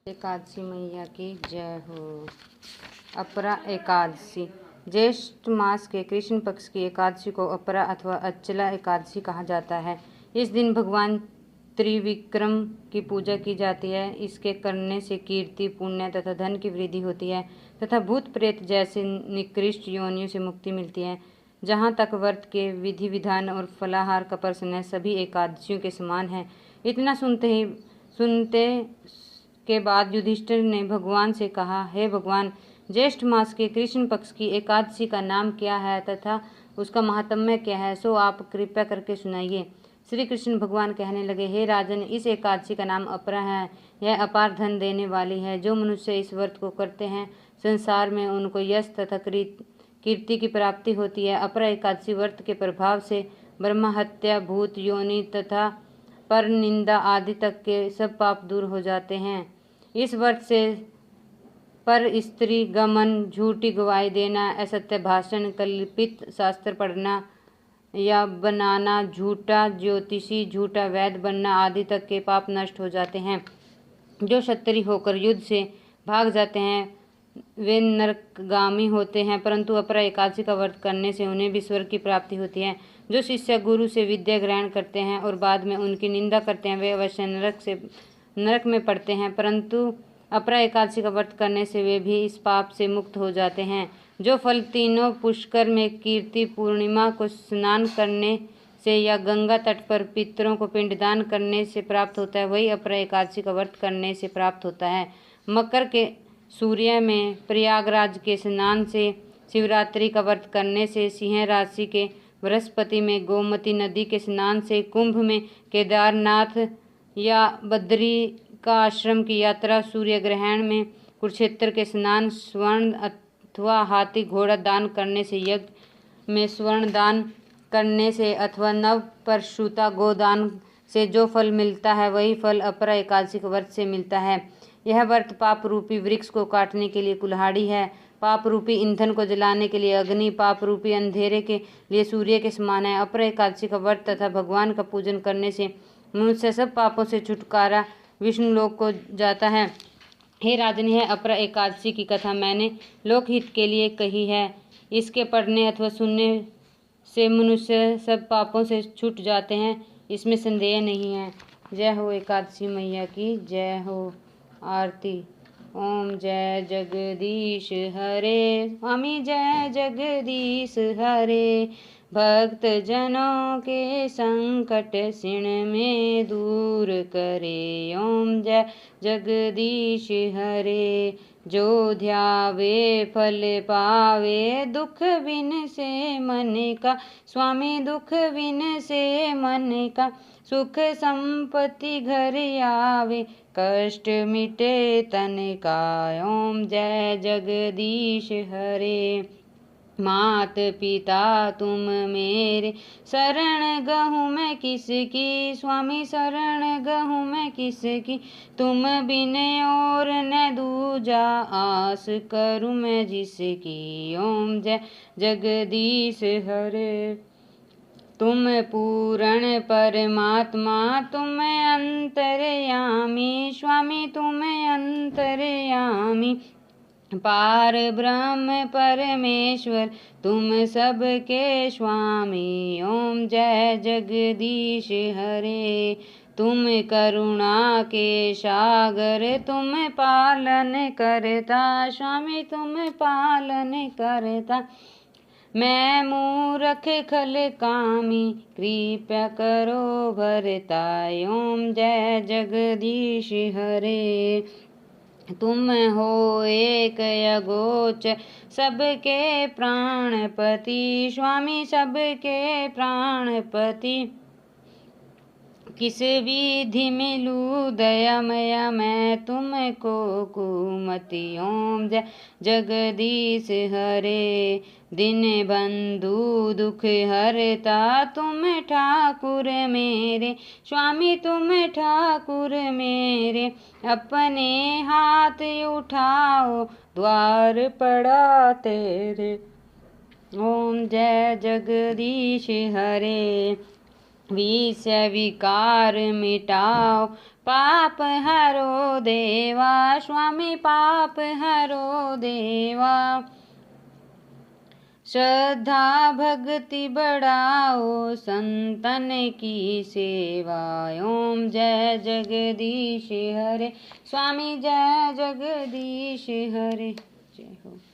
एकादशी मैया की जय हो। अपरा एकादशी ज्येष्ठ मास के कृष्ण पक्ष की एकादशी को अपरा अथवा अचला एकादशी कहा जाता है। इस दिन भगवान त्रिविक्रम की पूजा की जाती है। इसके करने से कीर्ति, पुण्य तथा धन की वृद्धि होती है तथा भूत प्रेत जैसे निकृष्ट योनियों से मुक्ति मिलती है। जहाँ तक व्रत के विधि विधान और फलाहार का प्रश्न है, सभी एकादशियों के समान है। इतना सुनते के बाद युधिष्ठिर ने भगवान से कहा, हे भगवान, ज्येष्ठ मास के कृष्ण पक्ष की एकादशी का नाम क्या है तथा उसका महात्म्य क्या है, सो आप कृपया करके सुनाइए। श्री कृष्ण भगवान कहने लगे, हे राजन, इस एकादशी का नाम अपरा है। यह अपार धन देने वाली है। जो मनुष्य इस व्रत को करते हैं, संसार में उनको यश तथा कीर्ति की प्राप्ति होती है। अपरा एकादशी व्रत के प्रभाव से ब्रह्म हत्या, भूत योनि तथा पर निंदा आदि तक के सब पाप दूर हो जाते हैं। इस व्रत से पर स्त्री गमन, झूठी गवाही देना, असत्य भाषण, कल्पित शास्त्र पढ़ना या बनाना, झूठा ज्योतिषी, झूठा वैद्य बनना आदि तक के पाप नष्ट हो जाते हैं। जो क्षत्रिय होकर युद्ध से भाग जाते हैं वे नरकगामी होते हैं, परंतु अपरा एकादशी का व्रत करने से उन्हें भी स्वर्ग की प्राप्ति होती है। जो शिष्य गुरु से विद्या ग्रहण करते हैं और बाद में उनकी निंदा करते हैं, वे अवश्य नरक में पड़ते हैं, परंतु अपरा एकादशी का व्रत करने से वे भी इस पाप से मुक्त हो जाते हैं। जो फल तीनों पुष्कर में कीर्ति पूर्णिमा को स्नान करने से या गंगा तट पर पितरों को पिंडदान करने से प्राप्त होता है, वही अपरा एकादशी का व्रत करने से प्राप्त होता है। मकर के सूर्य में, प्रयागराज के स्नान से, शिवरात्रि का व्रत करने से, सिंह राशि के बृहस्पति में, गोमती नदी के स्नान से, कुंभ में, केदारनाथ या बद्री का आश्रम की यात्रा, सूर्य ग्रहण में, कुरुक्षेत्र के स्नान, स्वर्ण अथवा हाथी घोड़ा दान करने से, यज्ञ में स्वर्ण दान करने से अथवा नव परशुता गोदान से जो फल मिलता है, वही फल अपरा एकादशी के व्रत से मिलता है। यह व्रत पाप रूपी वृक्ष को काटने के लिए कुल्हाड़ी है, पाप रूपी ईंधन को जलाने के लिए अग्नि, पाप रूपी अंधेरे के लिए सूर्य के समान है। अपरा एकादशी का व्रत तथा भगवान का पूजन करने से मनुष्य सब पापों से छुटकारा विष्णु लोक को जाता है। हे राजन, यह अपरा एकादशी की कथा मैंने लोकहित के लिए कही है। इसके पढ़ने अथवा सुनने से मनुष्य सब पापों से छूट जाते हैं, इसमें संदेह नहीं है। जय हो एकादशी मैया की जय हो। आरती। ओम जय जगदीश हरे, स्वामी जय जगदीश हरे। भक्त जनों के संकट क्षण में दूर करे। ओम जय जगदीश हरे। जो ध्यावे फल पावे, दुख बिन से मन का, स्वामी दुख बिन से मन का, सुख संपत्ति घर आवे, कष्ट मिटे तन का। ओम जय जगदीश हरे। मात पिता तुम मेरे, शरण गहूँ मैं किसकी, स्वामी शरण गहूँ मैं किसकी, तुम बिन और न दूजा, आस करूँ मैं जिसकी। ओम जय जगदीश हरे। तुम पूर्ण परमात्मा, तुम अंतर्यामी, स्वामी तुम अंतर्यामी, पार ब्रह्म परमेश्वर, तुम सबके स्वामी। ओम जय जगदीश हरे। तुम करुणा के सागर, तुम पालन करता, स्वामी तुम पालन करता, मैं मूर्ख खल कामी, कृपा करो भरता। ओम जय जगदीश हरे। तुम हो एक अगोचर, सबके प्राणपति, स्वामी सबके प्राणपति, किस विधि मिलूं दयामय मैं तुमको कुमति। ओम जय जगदीश हरे। दिन बंधु दुख हरता, तुम ठाकुर मेरे, स्वामी तुम ठाकुर मेरे, अपने हाथ उठाओ द्वार पड़ा तेरे। ओम जय जगदीश हरे। विषय विकार मिटाओ, पाप हरो देवा, स्वामी पाप हरो देवा। श्रद्धा भक्ति बढ़ाओ, संतन की सेवा। ओम जय जगदीश हरे, स्वामी जय जगदीश हरे। जय हो।